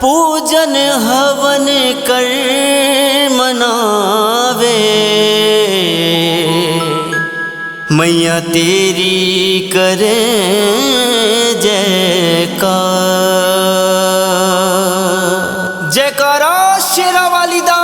पूजन हवन कर मनावे, मैया तेरी करे जयकार। जयकारा शेरा वाली दा।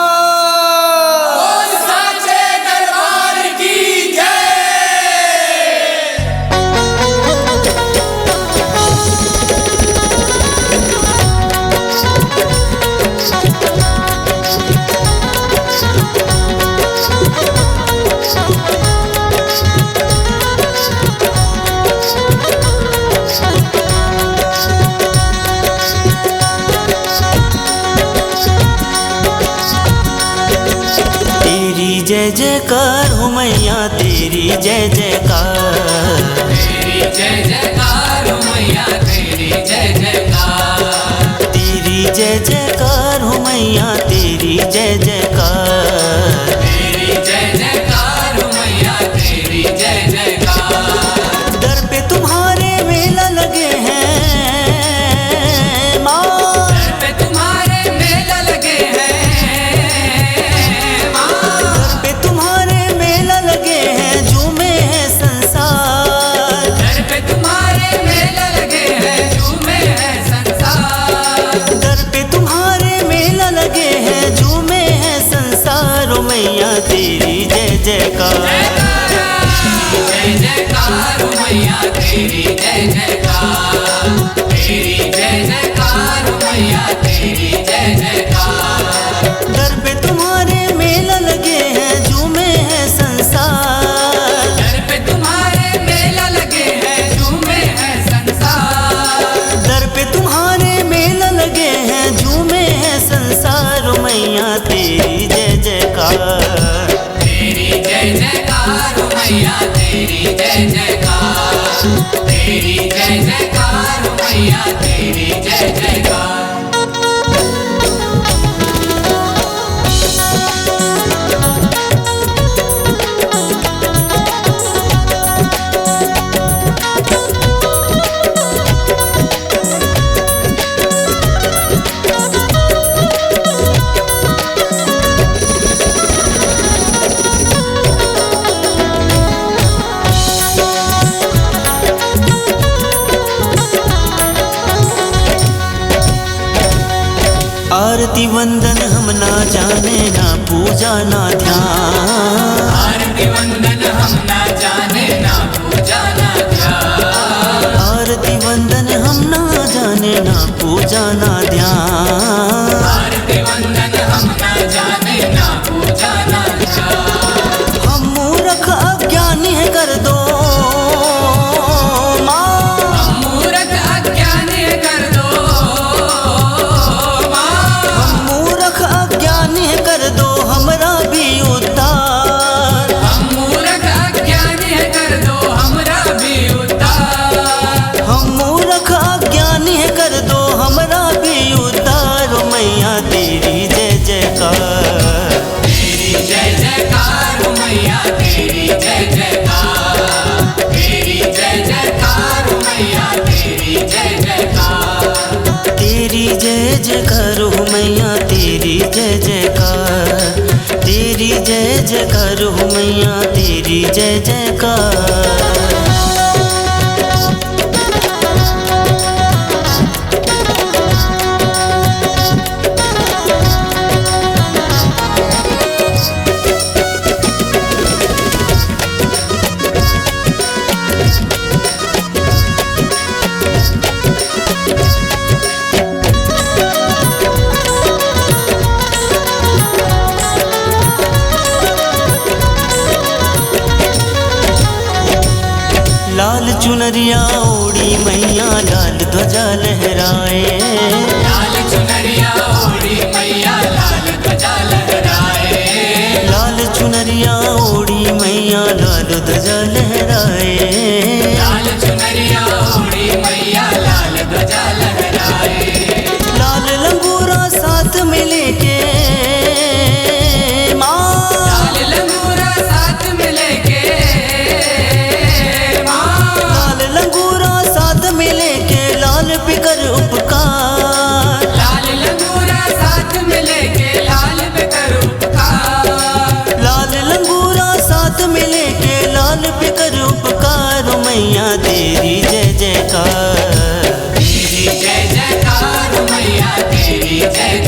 जय जयकार हो मैया तेरी जय जयकार, तेरी जय जयकार हो मैया तेरी जय जयकार, तेरी जय जयकार हो मैया तेरी जय जयकार, तेरी जय जयकार हो मैया तेरी जय जयकार। दर पे तुम्हारे मेला लगे हैं माँ, दर पे तुम्हारे मेला लगे हैं माँ, दर पे तुम्हारे मेला लगे हैं झूमे है संसार, दर पे तुम्हारे मेला लगे हैं झूमे है संसार, दर पे तुम्हारे मेला लगे हैं झूमे है संसार। ओ मैया तेरी जय जयकार, जय जयकार हो मैया तेरी जय जयकार, तेरी जय जयकार हो मैया तेरी जय जयकार। दर पे तुम्हारे मेला लगे हैं झूमे है संसार, दर पे तुम्हारे मेला लगे हैं झूमे है संसार, दर पे तुम्हारे मेला लगे हैं झूमे है संसार। ओ मैया तेरी जय जयकार, तेरी जय जयकार हो मैया तेरी जय जयकार, तेरी जय जयकार हो मैया तेरी जय जयकार। आरती वंदन हम ना जाने ना पूजा ना ध्यान, आरती वंदन हम ना जाने ना पूजा ना ध्यान, आरती वंदन हम ना जाने ना पूजा ना ध्यान, आरती वंदन हम ना जाने ना पूजा ना ध्यान। हम मूर्ख अज्ञानी है कर दो माँ, हम मूर्ख अज्ञानी कर दो माँ, हम मूर्ख अज्ञानी है कर दो हमरा भी उद्धार, हम मूर्ख अज्ञानी कर दो हमरा भी उद्धार, हम मूर्ख अज्ञानी है कर दो हमरा भी उद्धार। ओ मैया तेरी जय जयकार, तेरी जय जयकार हो मैया तेरी जय जयकार, तेरी जय जयकार हो मैया तेरी जय जयकार, तेरी जय जयकार हो मैया तेरी जय जयकार, तेरी जय जयकार हो मैया तेरी जय जयकार। लाल चुनरिया ओढ़ी मैया लाल ध्वजा लहराए, लाल चुनरिया ओढ़ी मैया लाल ध्वजा लहराए, लाल चुनरिया ओढ़ी मैया लाल ध्वजा लहराए, लाल चुनरिया ओढ़ी मैया लाल ध्वजा लहराए, लाल लंगूरा साथ में लेके माँ, लाल लंगूरा साथ में लेके माँ, लाल लंगूरा साथ में लेके लाल पिकर उपकार, लाल हाथ मिले के लाल पे कर उपकार मैया तेरी जय जयकार। तेरी जय जयकार मैया तेरी जय